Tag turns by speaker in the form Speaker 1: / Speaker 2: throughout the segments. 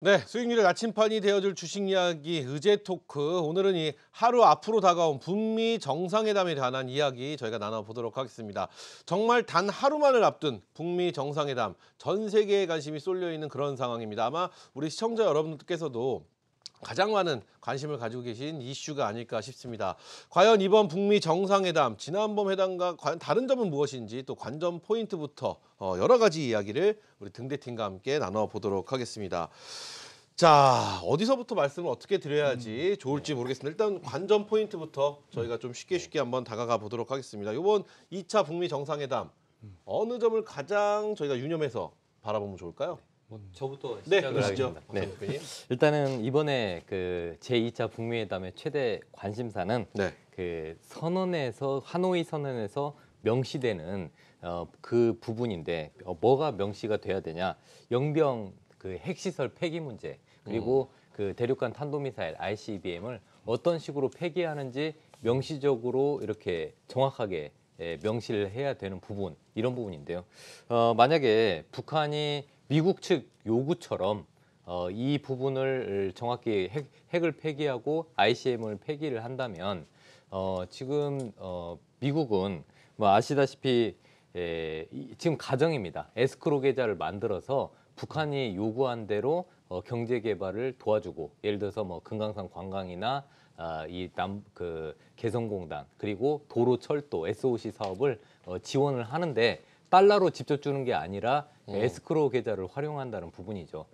Speaker 1: 네, 수익률의 나침판이 되어줄 주식 이야기 의제 토크. 오늘은 이 하루 앞으로 다가온 북미 정상회담에 관한 이야기 저희가 나눠보도록 하겠습니다. 정말 단 하루만을 앞둔 북미 정상회담, 전 세계에 관심이 쏠려 있는 그런 상황입니다. 아마 우리 시청자 여러분들께서도 가장 많은 관심을 가지고 계신 이슈가 아닐까 싶습니다. 과연 이번 북미 정상회담, 지난번 회담과 과연 다른 점은 무엇인지 또 관전 포인트부터 여러 가지 이야기를 우리 등대팀과 함께 나눠보도록 하겠습니다. 자, 어디서부터 말씀을 어떻게 드려야지 좋을지 모르겠습니다. 일단 관전 포인트부터 저희가 좀 쉽게 한번 다가가 보도록 하겠습니다. 이번 2차 북미 정상회담 어느 점을 가장 저희가 유념해서 바라보면 좋을까요?
Speaker 2: 저부터
Speaker 1: 네,
Speaker 2: 시작을
Speaker 1: 그러시죠.
Speaker 2: 하겠습니다.
Speaker 1: 네.
Speaker 2: 일단은 이번에 그 제2차 북미회담의 최대 관심사는
Speaker 1: 네.
Speaker 2: 그 선언에서 하노이 선언에서 명시되는 그 부분인데 뭐가 명시가 돼야 되냐? 영병 그 핵시설 폐기 문제 그리고 그 대륙간 탄도미사일 ICBM을 어떤 식으로 폐기하는지 명시적으로 이렇게 정확하게 명시를 해야 되는 부분 이런 부분인데요. 만약에 북한이 미국 측 요구처럼 이 부분을 정확히 핵을 폐기하고 ICBM을 폐기를 한다면 지금 미국은 뭐 아시다시피 지금 가정입니다. 에스크로 계좌를 만들어서 북한이 요구한 대로 경제 개발을 도와주고 예를 들어서 뭐 금강산 관광이나 그 개성공단 그리고 도로 철도 SOC 사업을 지원을 하는데 달러로 직접 주는 게 아니라 에스크로 계좌를 활용한다는 부분이죠.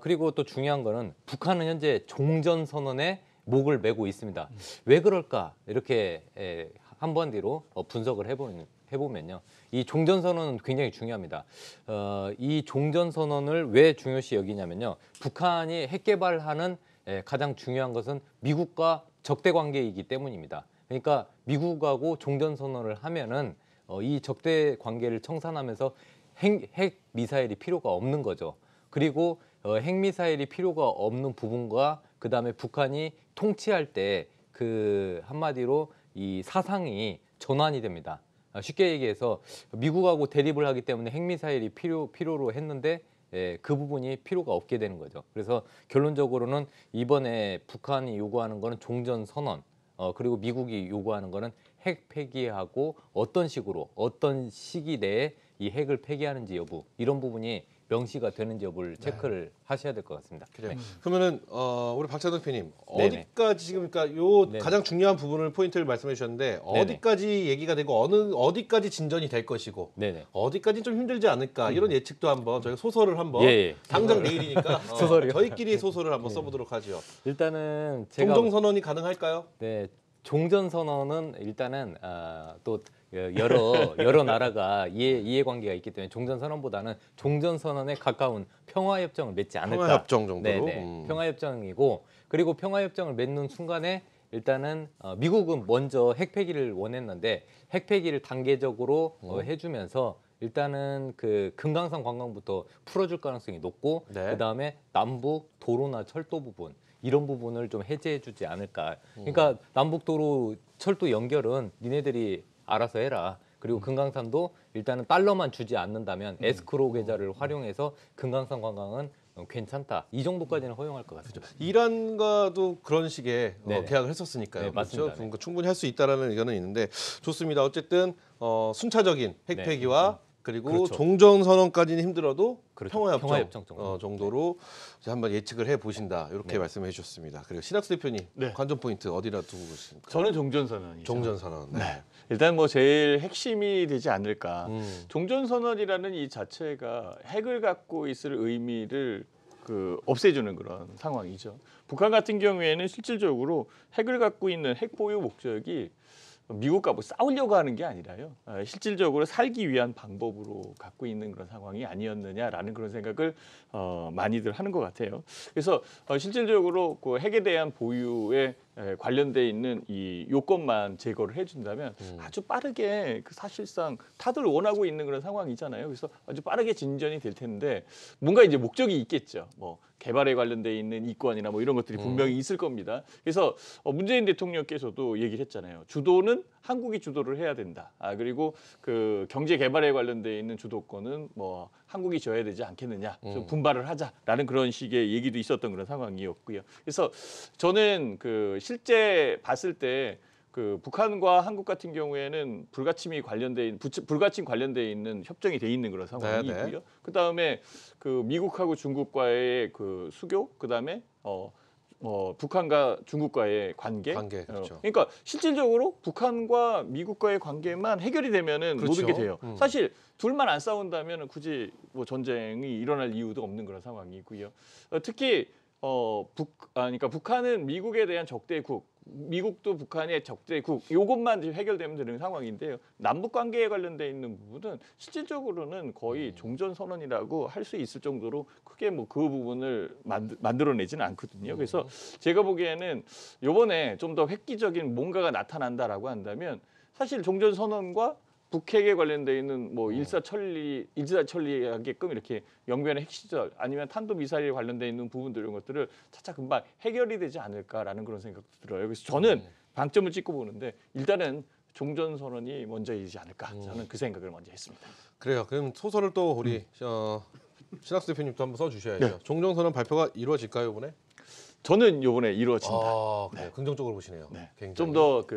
Speaker 2: 그리고 또 중요한 거는 북한은 현재 종전 선언에 목을 메고 있습니다. 왜 그럴까? 이렇게 한번 뒤로 분석을 해보면요. 이 종전 선언은 굉장히 중요합니다. 이 종전 선언을 왜 중요시 여기냐면요. 북한이 핵 개발하는 가장 중요한 것은 미국과 적대 관계이기 때문입니다. 그러니까 미국하고 종전 선언을 하면은 이 적대 관계를 청산하면서 핵 미사일이 필요가 없는 거죠. 그리고 핵 미사일이 필요가 없는 부분과 그다음에 북한이 통치할 때 그 한마디로 이 사상이 전환이 됩니다. 쉽게 얘기해서 미국하고 대립을 하기 때문에 핵미사일이 필요로 했는데 그 부분이 필요가 없게 되는 거죠. 그래서 결론적으로는 이번에 북한이 요구하는 거는 종전 선언, 그리고 미국이 요구하는 거는 핵 폐기하고 어떤 식으로 어떤 시기 내에 이 핵을 폐기하는지 여부 이런 부분이 명시가 되는지 여부를 체크를 하셔야 될 것 같습니다.
Speaker 1: 그래요.
Speaker 2: 네.
Speaker 1: 그러면은 우리 박찬호 대표님
Speaker 2: 네네.
Speaker 1: 어디까지 지금 그러니까 요
Speaker 2: 네네.
Speaker 1: 가장 중요한 부분을 포인트를 말씀해 주셨는데 어디까지 얘기가 되고 어디까지 진전이 될 것이고
Speaker 2: 네네.
Speaker 1: 어디까지 좀 힘들지 않을까 이런 예측도 한번 저희가 소설을 한번
Speaker 2: 예.
Speaker 1: 당장 내일이니까
Speaker 2: 소설이요?
Speaker 1: 저희끼리 소설을 한번 써보도록 하죠.
Speaker 2: 일단은 제가
Speaker 1: 종종 선언이 가능할까요?
Speaker 2: 네, 종전 선언은 일단은 또 여러 나라가 이해관계가 있기 때문에 종전 선언보다는 종전 선언에 가까운 평화 협정을 맺지 않을까.
Speaker 1: 평화 협정 정도로.
Speaker 2: 네네. 평화 협정이고 그리고 평화 협정을 맺는 순간에 일단은 미국은 먼저 핵 폐기를 원했는데 핵 폐기를 단계적으로 해주면서 일단은 그 금강산 관광부터 풀어줄 가능성이 높고
Speaker 1: 네.
Speaker 2: 그다음에 남북 도로나 철도 부분 이런 부분을 좀 해제해주지 않을까. 그러니까 남북도로 철도 연결은 니네들이 알아서 해라. 그리고 금강산도 일단은 달러만 주지 않는다면 에스크로 계좌를 활용해서 금강산 관광은 괜찮다. 이 정도까지는 허용할 것 같습니다.
Speaker 1: 이란과도 그런 식의
Speaker 2: 네네.
Speaker 1: 계약을 했었으니까요.
Speaker 2: 네, 맞습니다.
Speaker 1: 그렇죠? 그러니까 충분히 할 수 있다라는 의견은 있는데 좋습니다. 어쨌든 순차적인 핵 폐기와 그리고
Speaker 2: 그렇죠.
Speaker 1: 종전 선언까지는 힘들어도
Speaker 2: 그렇죠.
Speaker 1: 평화협정
Speaker 2: 평화협정 정도.
Speaker 1: 정도로 이제 한번 예측을 해 보신다 이렇게 말씀해 주셨습니다. 그리고 신학수 대표님
Speaker 3: 네.
Speaker 1: 관전 포인트 어디다 두고 계십니까?
Speaker 3: 저는 종전선언이죠.
Speaker 1: 종전 선언. 네.
Speaker 3: 일단 뭐 제일 핵심이 되지 않을까. 종전선언이라는 이 자체가 핵을 갖고 있을 의미를 없애주는 그런 상황이죠. 북한 같은 경우에는 실질적으로 핵을 갖고 있는 핵 보유 목적이 미국과 뭐 싸우려고 하는 게 아니라요. 실질적으로 살기 위한 방법으로 갖고 있는 그런 상황이 아니었느냐라는 그런 생각을 많이들 하는 것 같아요. 그래서 실질적으로 그 핵에 대한 보유에 관련돼 있는 이 요건만 제거를 해준다면 아주 빠르게 사실상 다들 원하고 있는 그런 상황이잖아요. 그래서 아주 빠르게 진전이 될 텐데 뭔가 이제 목적이 있겠죠. 뭐 개발에 관련돼 있는 이권이나 뭐 이런 것들이 분명히 있을 겁니다. 그래서 문재인 대통령께서도 얘기를 했잖아요. 주도는 한국이 주도를 해야 된다. 그리고 그 경제 개발에 관련돼 있는 주도권은 뭐 한국이 져야 되지 않겠느냐. 좀 분발을 하자라는 그런 식의 얘기도 있었던 그런 상황이었고요. 그래서 저는 그 실제 봤을 때 그 북한과 한국 같은 경우에는 불가침 관련돼 있는 협정이 돼 있는 그런 상황이고요. 그 다음에 그 미국하고 중국과의 그 수교, 그 다음에 북한과 중국과의 관계.
Speaker 1: 그렇죠.
Speaker 3: 그러니까 실질적으로 북한과 미국과의 관계만 해결이 되면은
Speaker 1: 그렇죠.
Speaker 3: 모든 게 돼요. 사실 둘만 안 싸운다면 굳이 뭐 전쟁이 일어날 이유도 없는 그런 상황이고요. 특히 그러니까 북한은 미국에 대한 적대국, 미국도 북한의 적대국, 이것만 해결되면 되는 상황인데요. 남북 관계에 관련돼 있는 부분은 실질적으로는 거의 종전 선언이라고 할 수 있을 정도로 크게 뭐 그 부분을 만들어내지는 않거든요. 그래서 제가 보기에는 이번에 좀 더 획기적인 뭔가가 나타난다라고 한다면 사실 종전 선언과 북핵에 관련돼 있는 뭐 일사천리하게끔 이렇게 영변의 핵시설 아니면 탄도미사일에 관련돼 있는 부분들 이런 것들을 차차 금방 해결이 되지 않을까라는 그런 생각도 들어요. 그래서 저는 방점을 찍고 보는데 일단은 종전선언이 먼저이지 않을까 저는 그 생각을 먼저 했습니다.
Speaker 1: 그래요. 그럼 소설을 또 우리 신학수 대표님도 한번 써주셔야죠.
Speaker 3: 네.
Speaker 1: 종전선언 발표가 이루어질까요 이번에?
Speaker 3: 저는 이번에 이루어진다.
Speaker 1: 그래요. 긍정적으로 보시네요.
Speaker 3: 네.
Speaker 1: 굉장히.
Speaker 3: 좀 더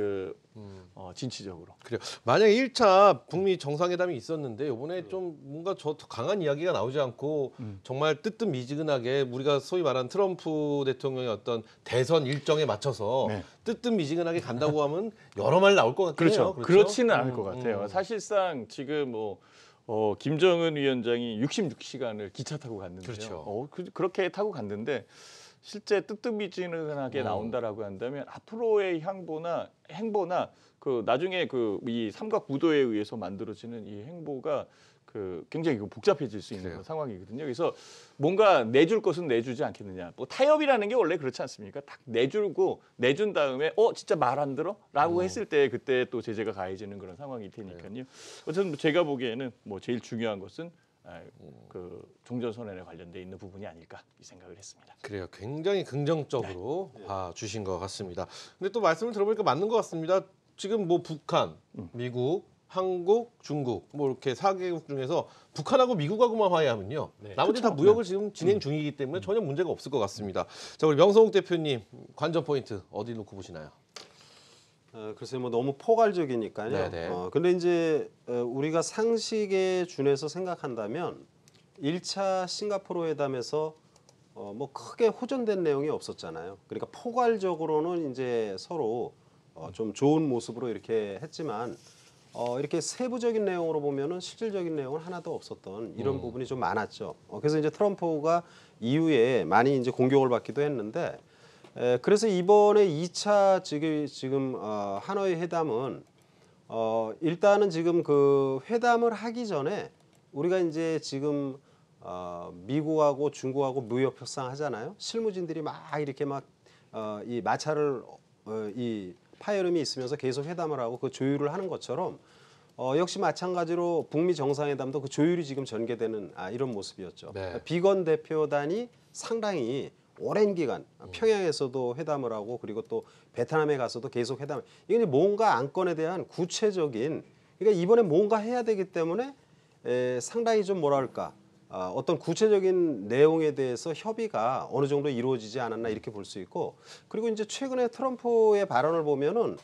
Speaker 3: 진취적으로.
Speaker 1: 그래요. 만약에 1차 북미 정상회담이 있었는데 이번에 좀 뭔가 더 강한 이야기가 나오지 않고 정말 뜨뜻미지근하게 우리가 소위 말하는 트럼프 대통령의 어떤 대선 일정에 맞춰서
Speaker 3: 네.
Speaker 1: 뜨뜻미지근하게 간다고 하면 여러 말 나올 것 같긴 해요.
Speaker 3: 그렇죠. 그렇지는 않을 것 같아요. 사실상 지금 김정은 위원장이 66시간을 기차 타고 갔는데요.
Speaker 1: 그렇죠.
Speaker 3: 그렇게 타고 갔는데 실제 뜨뜻미지근하게 나온다라고 한다면 앞으로의 행보나 그 나중에 이 삼각 구도에 의해서 만들어지는 이 행보가 굉장히 복잡해질 수 있는 상황이거든요. 그래서 뭔가 내줄 것은 내주지 않겠느냐. 뭐 타협이라는 게 원래 그렇지 않습니까? 딱 내준 다음에 진짜 말 안 들어?라고 했을 때 그때 또 제재가 가해지는 그런 상황이 되니까요. 어쨌든 제가 보기에는 뭐 제일 중요한 것은 그 종전선언에 관련돼 있는 부분이 아닐까 이 생각을 했습니다.
Speaker 1: 그래요. 굉장히 긍정적으로 봐주신 것 같습니다. 근데 또 말씀을 들어보니까 맞는 것 같습니다. 지금 뭐 북한, 미국, 한국, 중국 뭐 이렇게 4개국 중에서 북한하고 미국하고만 화해하면요. 나머지 다 무역을 지금 진행 중이기 때문에 전혀 문제가 없을 것 같습니다. 자, 우리 명성욱 대표님 관전 포인트 어디 놓고 보시나요?
Speaker 4: 글쎄요, 뭐 너무 포괄적이니까요.
Speaker 1: 네네.
Speaker 4: 근데 이제 우리가 상식에 준해서 생각한다면 1차 싱가포르 회담에서 뭐 크게 호전된 내용이 없었잖아요. 그러니까 포괄적으로는 이제 서로 좀 좋은 모습으로 이렇게 했지만 이렇게 세부적인 내용으로 보면은 실질적인 내용은 하나도 없었던 이런 부분이 좀 많았죠. 그래서 이제 트럼프가 이후에 많이 이제 공격을 받기도 했는데. 그래서 이번에 2차 지금 하노이 회담은 일단은 지금 그 회담을 하기 전에 우리가 이제 지금 미국하고 중국하고 무역 협상하잖아요. 실무진들이 막 이렇게 이 마찰을 이 파열음이 있으면서 계속 회담을 하고 그 조율을 하는 것처럼 역시 마찬가지로 북미 정상회담도 그 조율이 지금 전개되는 이런 모습이었죠.
Speaker 1: 네.
Speaker 4: 비건 대표단이 상당히 오랜 기간 평양에서도 회담을 하고 그리고 또 베트남에 가서도 계속 회담. 이게 뭔가 안건에 대한 구체적인 그러니까 이번에 뭔가 해야 되기 때문에 상당히 좀 뭐랄까 어떤 구체적인 내용에 대해서 협의가 어느 정도 이루어지지 않았나 이렇게 볼 수 있고 그리고 이제 최근에 트럼프의 발언을 보면은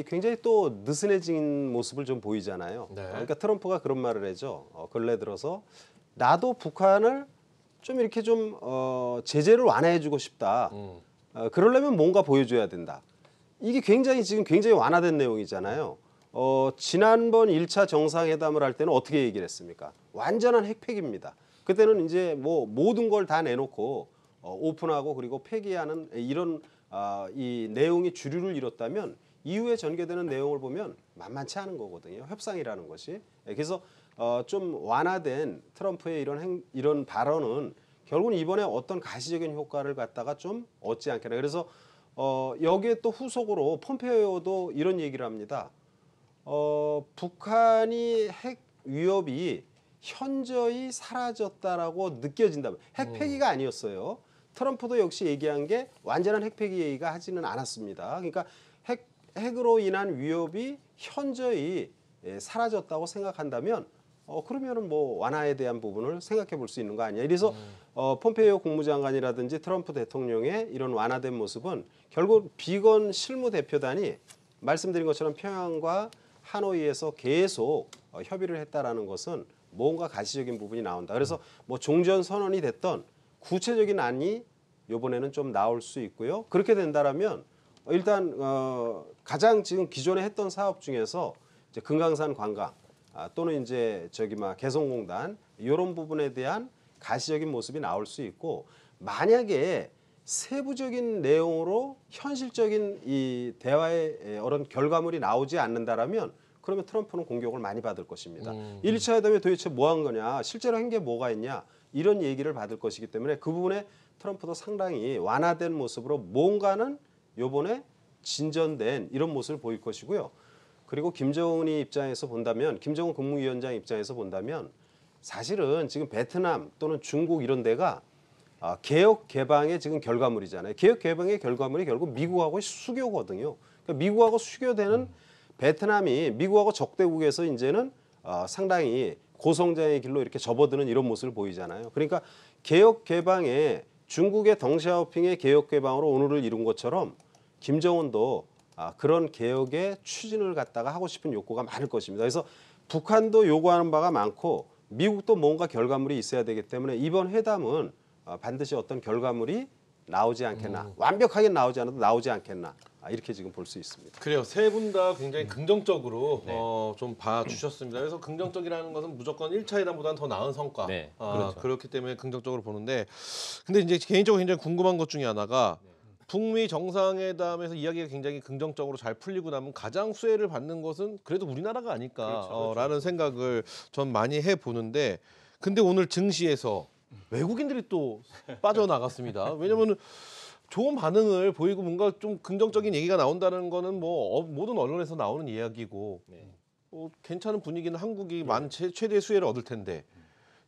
Speaker 4: 굉장히 또 느슨해진 모습을 좀 보이잖아요.
Speaker 1: 네.
Speaker 4: 그러니까 트럼프가 그런 말을 하죠. 근래 들어서 나도 북한을 좀 이렇게 좀 제재를 완화해주고 싶다. 그러려면 뭔가 보여줘야 된다. 이게 지금 굉장히 완화된 내용이잖아요. 지난번 1차 정상회담을 할 때는 어떻게 얘기를 했습니까? 완전한 핵폐기입니다. 그때는 이제 뭐 모든 걸 다 내놓고 오픈하고 그리고 폐기하는 이런 이 내용이 주류를 이뤘다면 이후에 전개되는 내용을 보면 만만치 않은 거거든요. 협상이라는 것이. 그래서 좀 완화된 트럼프의 이런 발언은 결국은 이번에 어떤 가시적인 효과를 갖다가 좀 얻지 않겠나. 그래서 여기에 또 후속으로 폼페이오도 이런 얘기를 합니다. 북한이 핵 위협이 현저히 사라졌다라고 느껴진다면 핵 폐기가 아니었어요. 트럼프도 역시 얘기한 게 완전한 핵 폐기 얘기가 하지는 않았습니다. 그러니까 핵으로 인한 위협이 현저히 사라졌다고 생각한다면 그러면은 뭐 완화에 대한 부분을 생각해 볼 수 있는 거 아니야. 그래서 폼페이오 국무장관이라든지 트럼프 대통령의 이런 완화된 모습은 결국 비건 실무 대표단이 말씀드린 것처럼 평양과 하노이에서 계속 협의를 했다라는 것은 뭔가 가시적인 부분이 나온다. 그래서 뭐 종전 선언이 됐던 구체적인 안이 이번에는 좀 나올 수 있고요. 그렇게 된다라면 일단 가장 지금 기존에 했던 사업 중에서 이제 금강산 관광 또는 이제 개성공단 이런 부분에 대한 가시적인 모습이 나올 수 있고 만약에 세부적인 내용으로 현실적인 이 대화의 어떤 결과물이 나오지 않는다라면 그러면 트럼프는 공격을 많이 받을 것입니다. 1차 회담에 도대체 뭐 한 거냐, 실제로 한 게 뭐가 있냐 이런 얘기를 받을 것이기 때문에 그 부분에 트럼프도 상당히 완화된 모습으로 뭔가는 이번에 진전된 이런 모습을 보일 것이고요. 그리고 김정은이 입장에서 본다면 김정은 국무위원장 입장에서 본다면 사실은 지금 베트남 또는 중국 이런 데가 개혁 개방의 지금 결과물이잖아요. 개혁 개방의 결과물이 결국 미국하고 수교거든요. 그러니까 미국하고 수교되는 베트남이 미국하고 적대국에서 이제는 상당히 고성장의 길로 이렇게 접어드는 이런 모습을 보이잖아요. 그러니까 개혁 개방에 중국의 덩샤오핑의 개혁 개방으로 오늘을 이룬 것처럼 김정은도 그런 개혁의 추진을 갖다가 하고 싶은 욕구가 많을 것입니다. 그래서 북한도 요구하는 바가 많고 미국도 뭔가 결과물이 있어야 되기 때문에 이번 회담은 반드시 어떤 결과물이 나오지 않겠나. 완벽하게 나오지 않아도 나오지 않겠나. 이렇게 지금 볼 수 있습니다.
Speaker 1: 그래요. 세 분 다 굉장히 긍정적으로 좀 봐주셨습니다. 그래서 긍정적이라는 것은 무조건 1차 회담보다는 더 나은 성과.
Speaker 2: 네, 그렇죠.
Speaker 1: 그렇기 때문에 긍정적으로 보는데 근데 이제 개인적으로 굉장히 궁금한 것 중에 하나가 북미 정상회담에서 이야기가 굉장히 긍정적으로 잘 풀리고 나면 가장 수혜를 받는 것은 그래도 우리나라가 아닐까라는 생각을 전 많이 해보는데 근데 오늘 증시에서 외국인들이 또 빠져나갔습니다. 왜냐면은 좋은 반응을 보이고 뭔가 좀 긍정적인 얘기가 나온다는 거는 뭐 모든 언론에서 나오는 이야기고 괜찮은 분위기는 한국이 최대의 수혜를 얻을 텐데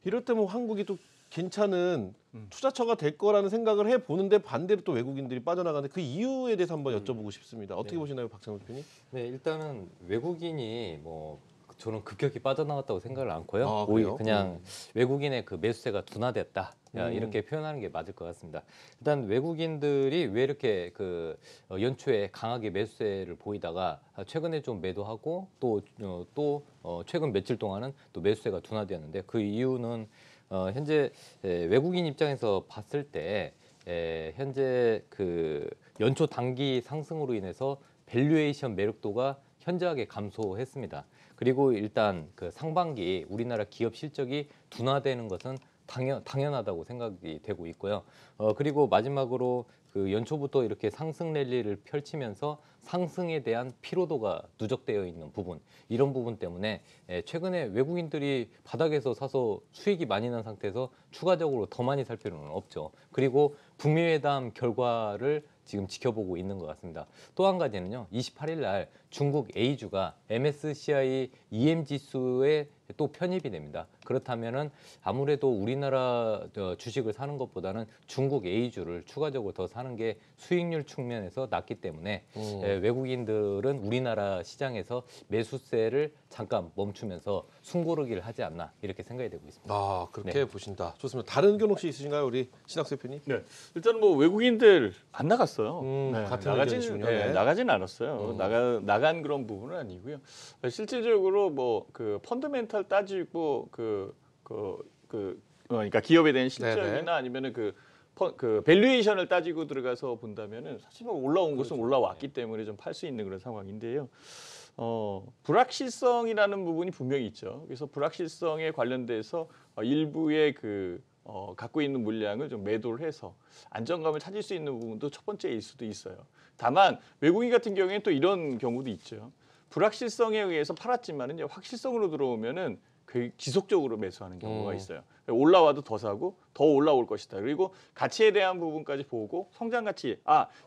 Speaker 1: 이럴 때 뭐 한국이 또 괜찮은 투자처가 될 거라는 생각을 해보는데 반대로 또 외국인들이 빠져나가는데 그 이유에 대해서 한번 여쭤보고 싶습니다. 어떻게 보시나요, 박찬호 대표님?
Speaker 2: 네, 일단은 외국인이 뭐 저는 급격히 빠져나갔다고 생각을 않고요.
Speaker 1: 그래요?
Speaker 2: 오히려 그냥 외국인의 그 매수세가 둔화됐다. 이렇게 표현하는 게 맞을 것 같습니다. 일단 외국인들이 왜 이렇게 그 연초에 강하게 매수세를 보이다가 최근에 좀 매도하고 또 최근 며칠 동안은 또 매수세가 둔화되었는데 그 이유는 현재 외국인 입장에서 봤을 때 현재 그 연초 단기 상승으로 인해서 밸류에이션 매력도가 현저하게 감소했습니다. 그리고 일단 그 상반기 우리나라 기업 실적이 둔화되는 것은 당연하다고 생각이 되고 있고요. 그리고 마지막으로 그 연초부터 이렇게 상승 랠리를 펼치면서 상승에 대한 피로도가 누적되어 있는 부분, 이런 부분 때문에 최근에 외국인들이 바닥에서 사서 수익이 많이 난 상태에서 추가적으로 더 많이 살 필요는 없죠. 그리고 북미 회담 결과를 지금 지켜보고 있는 것 같습니다. 또 한 가지는요, 28일 날 중국 A주가 MSCI EM 지수에 또 편입이 됩니다. 그렇다면은 아무래도 우리나라 주식을 사는 것보다는 중국 A주를 추가적으로 더 사는 게 수익률 측면에서 낫기 때문에 외국인들은 우리나라 시장에서 매수세를 잠깐 멈추면서 숨고르기를 하지 않나 이렇게 생각이 되고 있습니다.
Speaker 1: 그렇게 보신다. 좋습니다. 다른 의견 혹시 있으신가요, 우리 신학수 대표님?
Speaker 3: 네, 일단 뭐 외국인들 안 나갔어요.
Speaker 1: 같은 의견이시군요.
Speaker 3: 나가진 않았어요. 나간 그런 부분은 아니고요. 실질적으로 뭐 그 펀더멘탈 따지고 그러니까 기업에 대한 실적이나 아니면은 그 밸류에이션을 따지고 들어가서 본다면은 사실 뭐 올라온 것은 올라왔기 때문에 좀 팔 수 있는 그런 상황인데요. 불확실성이라는 부분이 분명히 있죠. 그래서 불확실성에 관련돼서 일부의 갖고 있는 물량을 좀 매도를 해서 안정감을 찾을 수 있는 부분도 첫 번째일 수도 있어요. 다만 외국인 같은 경우에는 또 이런 경우도 있죠. 불확실성에 의해서 팔았지만은 확실성으로 들어오면은 지속적으로 매수하는 경우가 있어요. 올라와도 더 사고 더 올라올 것이다. 그리고 가치에 대한 부분까지 보고 성장 가치,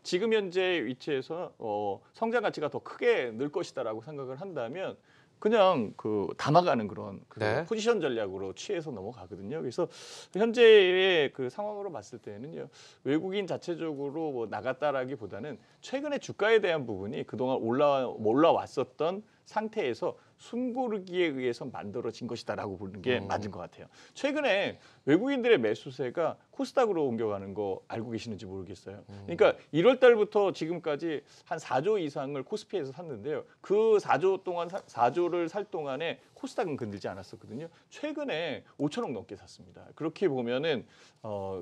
Speaker 3: 지금 현재 위치에서 성장 가치가 더 크게 늘 것이다라고 생각을 한다면 그냥 그 담아가는 그런 그
Speaker 1: 네.
Speaker 3: 포지션 전략으로 취해서 넘어가거든요. 그래서 현재의 그 상황으로 봤을 때는요, 외국인 자체적으로 뭐 나갔다라기보다는 최근에 주가에 대한 부분이 그동안 올라왔었던 상태에서 숨고르기에 의해서 만들어진 것이다라고 보는 게 맞은 것 같아요. 최근에 외국인들의 매수세가 코스닥으로 옮겨가는 거 알고 계시는지 모르겠어요. 그러니까 1월 달부터 지금까지 한 4조 이상을 코스피에서 샀는데요. 그 4조 동안 4조를 살 동안에 코스닥은 건들지 않았었거든요. 최근에 5천억 넘게 샀습니다. 그렇게 보면은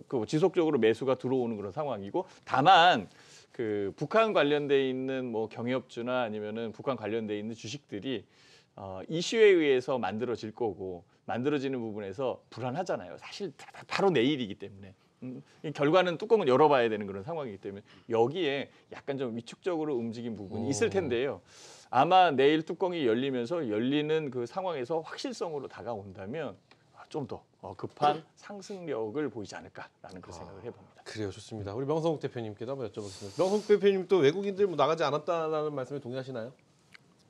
Speaker 3: 그 지속적으로 매수가 들어오는 그런 상황이고, 다만 그 북한 관련돼 있는 뭐 경협주나 아니면은 북한 관련돼 있는 주식들이 이슈에 의해서 만들어질 거고, 만들어지는 부분에서 불안하잖아요. 사실 바로 내일이기 때문에 이 결과는 뚜껑을 열어봐야 되는 그런 상황이기 때문에 여기에 약간 좀 위축적으로 움직인 부분이 있을 텐데요. 아마 내일 뚜껑이 열리면서 열리는 그 상황에서 확실성으로 다가온다면 좀 더 급한 상승력을 보이지 않을까라는 그런 생각을 해봅니다.
Speaker 1: 그래요, 좋습니다. 우리 명성욱 대표님께도 한번 여쭤보겠습니다. 명성욱 대표님도 외국인들 뭐 나가지 않았다라는 말씀에 동의하시나요?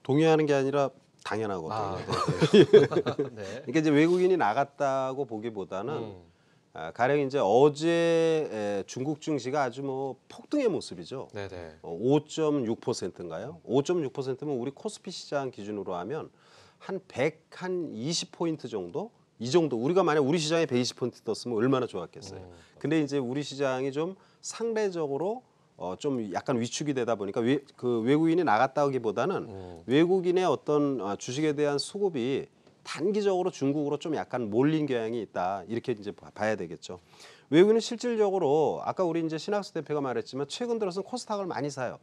Speaker 4: 동의하는 게 아니라 당연하거든요.
Speaker 1: 아, 네.
Speaker 4: 그러니까 이제 외국인이 나갔다고 보기보다는 가령 이제 어제 중국 증시가 아주 뭐 폭등의 모습이죠.
Speaker 1: 네네.
Speaker 4: 5.6%인가요? 5.6%면 우리 코스피 시장 기준으로 하면 한 120포인트 정도? 이 정도. 우리가 만약 우리 시장에 120포인트 떴으면 얼마나 좋았겠어요. 근데 이제 우리 시장이 좀 상대적으로 좀 약간 위축이 되다 보니까 그 외국인이 나갔다기보다는 외국인의 어떤 주식에 대한 수급이 단기적으로 중국으로 좀 약간 몰린 경향이 있다, 이렇게 이제 봐야 되겠죠. 외국인은 실질적으로 아까 우리 이제 신학수 대표가 말했지만 최근 들어서 코스닥을 많이 사요.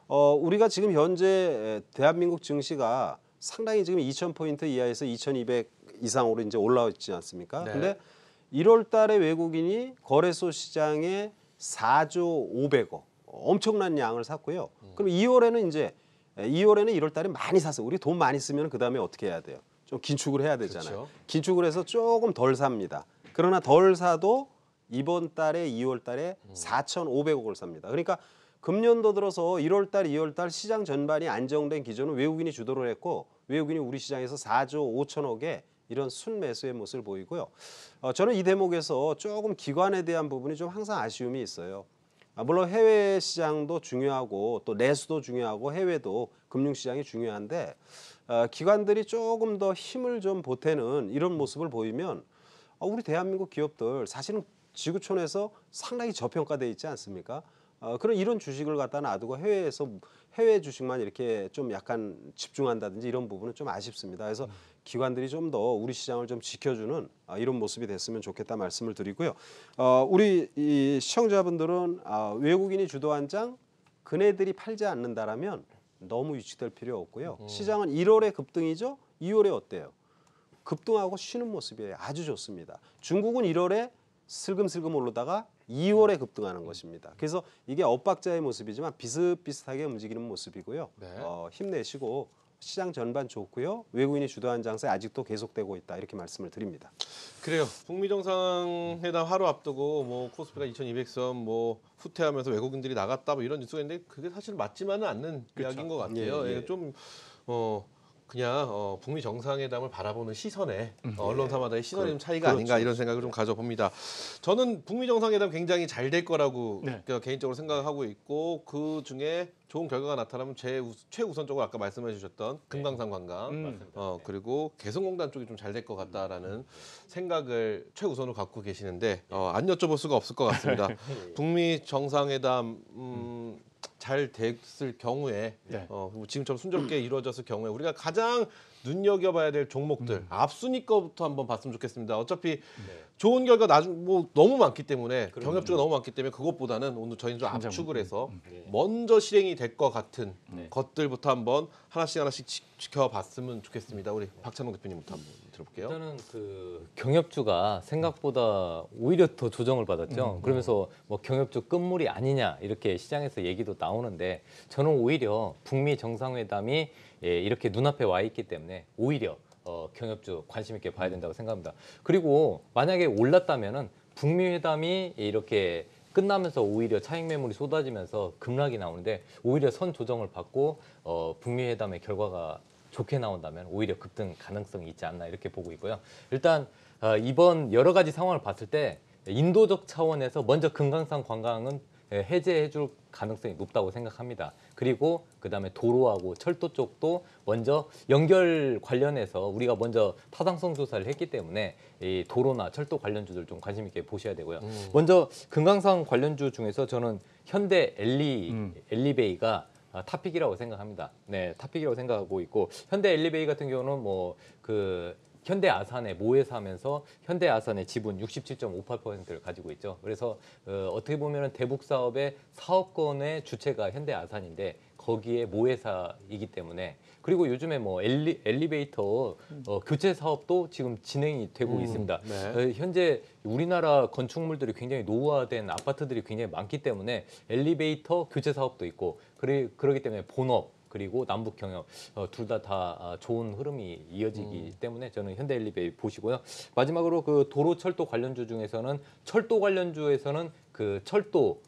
Speaker 4: 우리가 지금 현재 대한민국 증시가 상당히 지금 2,000포인트 이하에서 2,200 이상으로 이제 올라와 있지 않습니까?
Speaker 1: 네.
Speaker 4: 근데 1월 달에 외국인이 거래소 시장에 4조 500억 엄청난 양을 샀고요. 그럼 2월에는 1월 달에 많이 샀어요. 우리 돈 많이 쓰면 그 다음에 어떻게 해야 돼요? 좀 긴축을 해야 되잖아요.
Speaker 1: 그렇죠.
Speaker 4: 긴축을 해서 조금 덜 삽니다. 그러나 덜 사도 이번 달에 2월 달에 4,500억을 삽니다. 그러니까 금년도 들어서 1월 달, 2월 달 시장 전반이 안정된 기조는 외국인이 주도를 했고, 외국인이 우리 시장에서 4조 5천억의 이런 순매수의 모습을 보이고요. 저는 이 대목에서 조금 기관에 대한 부분이 좀 항상 아쉬움이 있어요. 물론 해외 시장도 중요하고 또 내수도 중요하고 해외도 금융시장이 중요한데 기관들이 조금 더 힘을 좀 보태는 이런 모습을 보이면 우리 대한민국 기업들 사실은 지구촌에서 상당히 저평가돼 있지 않습니까? 그런 이런 주식을 갖다 놔두고 해외 주식만 이렇게 좀 약간 집중한다든지 이런 부분은 좀 아쉽습니다. 그래서 기관들이 좀 더 우리 시장을 좀 지켜주는 이런 모습이 됐으면 좋겠다 말씀을 드리고요. 우리 이 시청자분들은 외국인이 주도한 장 그네들이 팔지 않는다라면 너무 위축될 필요 없고요. 시장은 1월에 급등이죠. 2월에 어때요? 급등하고 쉬는 모습이에요. 아주 좋습니다. 중국은 1월에 슬금슬금 오르다가 2월에 급등하는 것입니다. 그래서 이게 엇박자의 모습이지만 비슷비슷하게 움직이는 모습이고요.
Speaker 1: 네.
Speaker 4: 힘내시고 시장 전반 좋고요. 외국인이 주도한 장세 아직도 계속되고 있다, 이렇게 말씀을 드립니다.
Speaker 1: 그래요. 북미 정상회담 하루 앞두고 뭐 코스피가 2,200선 뭐 후퇴하면서 외국인들이 나갔다 뭐 이런 뉴스가 있는데 그게 사실 맞지만은 않는 이야기인 것 같아요.
Speaker 4: 예, 예.
Speaker 1: 예, 좀 그냥 북미 정상회담을 바라보는 시선에 언론사마다의 시선이 좀 차이가 아닌가 이런 생각을 좀 가져봅니다. 저는 북미 정상회담 굉장히 잘 될 거라고
Speaker 3: 네.
Speaker 1: 개인적으로 생각하고 있고, 그 중에 좋은 결과가 나타나면 최우선적으로 아까 말씀해 주셨던 금강산 관광 그리고 개성공단 쪽이 좀 잘 될 것 같다라는 생각을 최우선으로 갖고 계시는데 안 여쭤볼 수가 없을 것 같습니다. 북미 정상회담 잘 됐을 경우에
Speaker 3: 네.
Speaker 1: 지금처럼 순조롭게 이루어졌을 경우에 우리가 가장 눈여겨봐야 될 종목들 앞순위 거부터 한번 봤으면 좋겠습니다. 어차피 좋은 결과 나중 뭐 너무 많기 때문에 경협주가 너무 많기 때문에 그것보다는 오늘 저희는 좀 압축을 해서 먼저 실행이 될 것 같은 것들부터 한번 하나씩 지켜봤으면 좋겠습니다. 우리 박찬욱 대표님부터 한번 들어볼게요.
Speaker 2: 일단은 그 경협주가 생각보다 오히려 더 조정을 받았죠. 그러면서 뭐 경협주 끝물이 아니냐 이렇게 시장에서 얘기도 나오는데, 저는 오히려 북미 정상회담이 이렇게 눈앞에 와 있기 때문에 오히려 경협주 관심 있게 봐야 된다고 생각합니다. 그리고 만약에 올랐다면은 북미 회담이 이렇게 끝나면서 오히려 차익 매물이 쏟아지면서 급락이 나오는데, 오히려 선 조정을 받고 북미 회담의 결과가 좋게 나온다면 오히려 급등 가능성이 있지 않나 이렇게 보고 있고요. 일단 이번 여러 가지 상황을 봤을 때 인도적 차원에서 먼저 금강산 관광은 해제해줄 가능성이 높다고 생각합니다. 그리고 그다음에 도로하고 철도 쪽도 먼저 연결 관련해서 우리가 먼저 타당성 조사를 했기 때문에 이 도로나 철도 관련주들 좀 관심 있게 보셔야 되고요. 먼저 금강산 관련주 중에서 저는 현대 엘리베이가 탑픽이라고 생각합니다. 네, 탑픽이라고 생각하고 있고 현대 엘리베이 같은 경우는 뭐 그 현대 아산에 모회사하면서 현대 아산의 지분 67.58%를 가지고 있죠. 그래서 어떻게 보면은 대북 사업의 사업권의 주체가 현대 아산인데 거기에 모회사이기 때문에 그리고 요즘에 뭐 엘리베이터 교체 사업도 지금 진행이 되고 있습니다.
Speaker 1: 네.
Speaker 2: 현재 우리나라 건축물들이 굉장히 노후화된 아파트들이 굉장히 많기 때문에 엘리베이터 교체 사업도 있고 그러기 때문에 본업 그리고 남북 경협 둘 다 좋은 흐름이 이어지기 때문에 저는 현대 엘리베이 보시고요. 마지막으로 그 도로 철도 관련주 중에서는 철도 관련주에서는 그 철도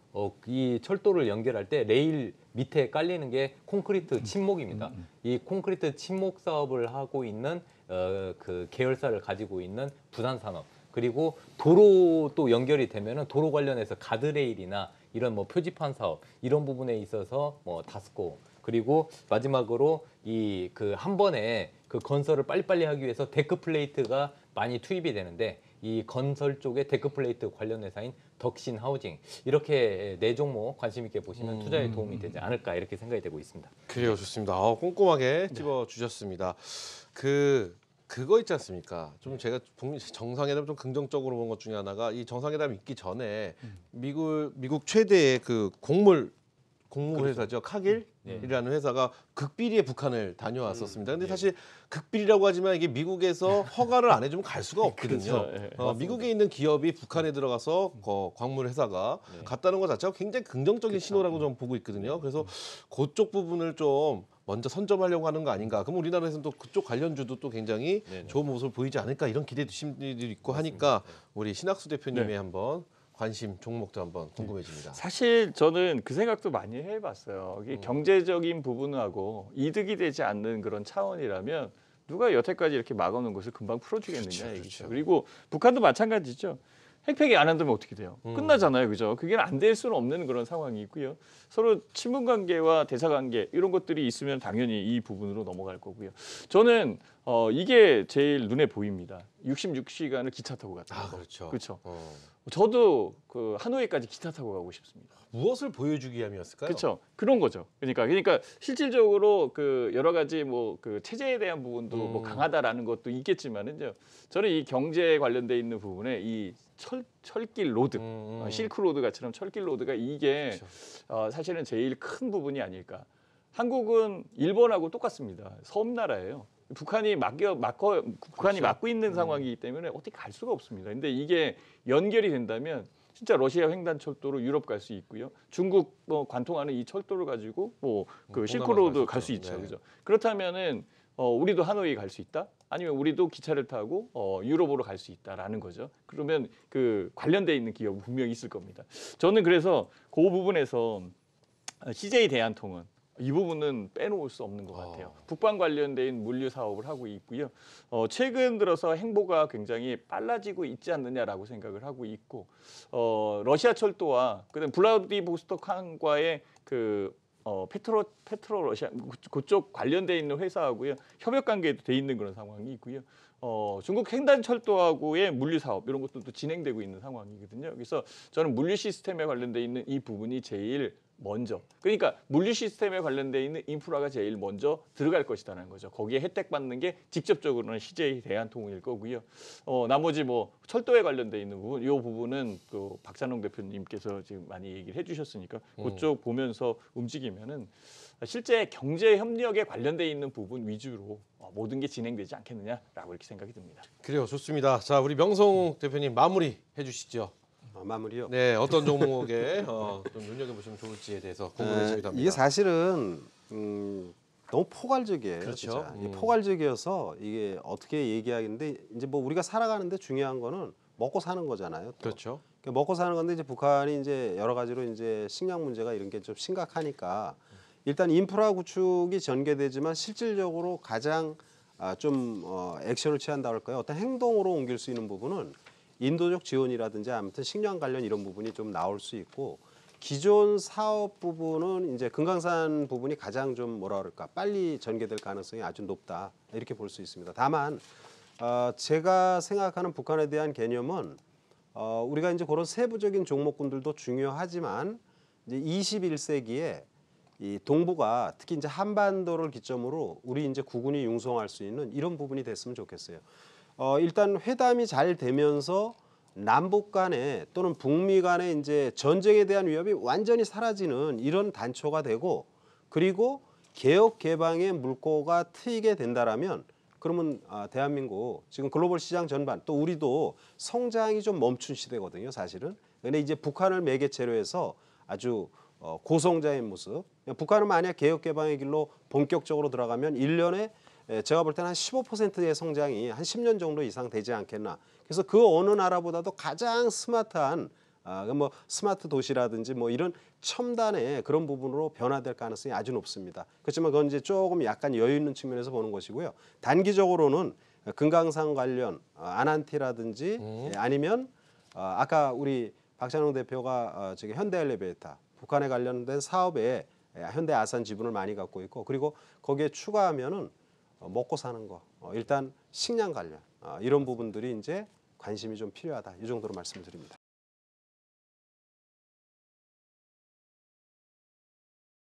Speaker 2: 이 철도를 연결할 때 레일 밑에 깔리는 게 콘크리트 침목입니다. 이 콘크리트 침목 사업을 하고 있는 그 계열사를 가지고 있는 부산산업 그리고 도로도 연결이 되면은 도로 관련해서 가드레일이나 이런 뭐 표지판 사업 이런 부분에 있어서 뭐 다스코 그리고 마지막으로 이 그 한 번에 그 건설을 빨리빨리 하기 위해서 데크 플레이트가 많이 투입이 되는데 이 건설 쪽에 데크 플레이트 관련 회사인 덕신 하우징 이렇게 네 종목 관심 있게 보시면 투자에 도움이 되지 않을까 이렇게 생각이 되고 있습니다.
Speaker 1: 그래요, 좋습니다. 꼼꼼하게 찝어 주셨습니다. 그거 있지 않습니까? 좀 제가 정상회담 좀 긍정적으로 본 것 중에 하나가 이 정상회담 있기 전에 미국 최대의 그 곡물 회사죠. 카길이라는 회사가 극비리에 북한을 다녀왔었습니다. 근데 사실 극비리라고 하지만 이게 미국에서 허가를 안 해주면 갈 수가 없거든요.
Speaker 3: 그렇죠.
Speaker 1: 미국에 있는 기업이 북한에 들어가서 광물 회사가 갔다는 것 자체가 굉장히 긍정적인 신호라고 저는 보고 있거든요. 그래서 그쪽 부분을 좀 먼저 선점하려고 하는 거 아닌가. 그럼 우리나라에서는 또 그쪽 관련주도 또 굉장히 좋은 모습을 보이지 않을까 이런 기대도 심리도 있고 하니까 우리 신학수 대표님의 한번 관심 종목도 한번 궁금해집니다.
Speaker 3: 사실 저는 그 생각도 많이 해봤어요. 이게 경제적인 부분하고 이득이 되지 않는 그런 차원이라면 누가 여태까지 이렇게 막아놓은 것을 금방 풀어주겠느냐 얘기죠. 그리고 북한도 마찬가지죠. 핵폐기 안 한다면 어떻게 돼요? 끝나잖아요, 그죠? 그게 안 될 수는 없는 그런 상황이 있고요. 서로 친분 관계와 대사 관계 이런 것들이 있으면 당연히 이 부분으로 넘어갈 거고요. 저는 이게 제일 눈에 보입니다. 66시간을 기차 타고 갔다.
Speaker 1: 그렇죠.
Speaker 3: 그렇죠. 저도 그 하노이까지 기차 타고 가고 싶습니다.
Speaker 1: 무엇을 보여주기 위함이었을까요?
Speaker 3: 그렇죠. 그런 거죠. 그러니까 실질적으로 그 여러 가지 뭐 그 체제에 대한 부분도 뭐 강하다라는 것도 있겠지만은요. 저는 이 경제에 관련돼 있는 부분에 이 철길 로드, 실크 로드가처럼 철길 로드가 이게 사실은 제일 큰 부분이 아닐까. 한국은 일본하고 똑같습니다. 섬나라예요. 북한이 막고 있는 상황이기 때문에 어떻게 갈 수가 없습니다. 근데 이게 연결이 된다면 진짜 러시아 횡단 철도로 유럽 갈 수 있고요. 중국 뭐 관통하는 이 철도를 가지고 뭐 그 실크로드 갈 수 있죠. 그죠? 그렇다면은 우리도 하노이 갈 수 있다? 아니면 우리도 기차를 타고 유럽으로 갈 수 있다라는 거죠. 그러면 그 관련돼 있는 기업은 분명히 있을 겁니다. 저는 그래서 그 부분에서 CJ 대한통운 이 부분은 빼놓을 수 없는 것 같아요. 북방 관련된 물류 사업을 하고 있고요. 최근 들어서 행보가 굉장히 빨라지고 있지 않느냐라고 생각을 하고 있고 러시아 철도와 그다음 블라디보스토크 항과의 그 페트로 러시아 그쪽 관련돼 있는 회사하고요 협력 관계도 돼 있는 그런 상황이 있고요. 중국 횡단 철도하고의 물류 사업 이런 것들도 진행되고 있는 상황이거든요. 그래서 저는 물류 시스템에 관련돼 있는 이 부분이 제일 먼저 그러니까 물류 시스템에 관련돼 있는 인프라가 제일 먼저 들어갈 것이라는 거죠. 거기에 혜택 받는 게 직접적으로는 CJ 대한통운일 거고요. 나머지 뭐 철도에 관련돼 있는 부분, 이 부분은 그 박찬홍 대표님께서 지금 많이 얘기를 해주셨으니까 그쪽 보면서 움직이면은 실제 경제 협력에 관련돼 있는 부분 위주로 모든 게 진행되지 않겠느냐라고 이렇게 생각이 듭니다.
Speaker 1: 그래요, 좋습니다. 자, 우리 명성 대표님 마무리 해주시죠.
Speaker 4: 마무리요.
Speaker 1: 네, 어떤 종목에 좀 눈여겨보시면 좋을지에 대해서 궁금해지기도 합니다.
Speaker 4: 이게 사실은 너무 포괄적이에요.
Speaker 1: 그렇죠.
Speaker 4: 이 포괄적이어서 이게 어떻게 얘기하겠는데 이제 뭐 우리가 살아가는데 중요한 거는 먹고 사는 거잖아요. 또.
Speaker 1: 그렇죠.
Speaker 4: 그러니까 먹고 사는 건데 이제 북한이 이제 여러 가지로 이제 식량 문제가 이런 게 좀 심각하니까 일단 인프라 구축이 전개되지만 실질적으로 가장 액션을 취한다 할까요? 어떤 행동으로 옮길 수 있는 부분은 인도적 지원이라든지 아무튼 식량 관련 이런 부분이 좀 나올 수 있고 기존 사업 부분은 이제 금강산 부분이 가장 좀 뭐라 그럴까 빨리 전개될 가능성이 아주 높다 이렇게 볼 수 있습니다. 다만 제가 생각하는 북한에 대한 개념은 우리가 이제 그런 세부적인 종목군들도 중요하지만 이제 21세기에 이 동북아 특히 이제 한반도를 기점으로 우리 이제 국군이 융성할 수 있는 이런 부분이 됐으면 좋겠어요. 일단 회담이 잘 되면서 남북 간에 또는 북미 간에 이제 전쟁에 대한 위협이 완전히 사라지는 이런 단초가 되고 그리고 개혁 개방의 물꼬가 트이게 된다라면 그러면 대한민국 지금 글로벌 시장 전반 또 우리도 성장이 좀 멈춘 시대거든요, 사실은. 근데 이제 북한을 매개체로 해서 아주 고성장의 모습. 북한은 만약 개혁 개방의 길로 본격적으로 들어가면 1년에 제가 볼 때는 한 15%의 성장이 한 10년 정도 이상 되지 않겠나. 그래서 그 어느 나라보다도 가장 스마트한 뭐 스마트 도시라든지 뭐 이런 첨단의 그런 부분으로 변화될 가능성이 아주 높습니다. 그렇지만 그건 이제 조금 약간 여유 있는 측면에서 보는 것이고요. 단기적으로는 금강산 관련 아난티라든지 아니면 아까 우리 박찬웅 대표가 저기 현대엘리베이터 북한에 관련된 사업에 현대 아산 지분을 많이 갖고 있고 그리고 거기에 추가하면은 먹고 사는 거 일단 식량 관련 이런 부분들이 이제 관심이 좀 필요하다 이 정도로 말씀드립니다.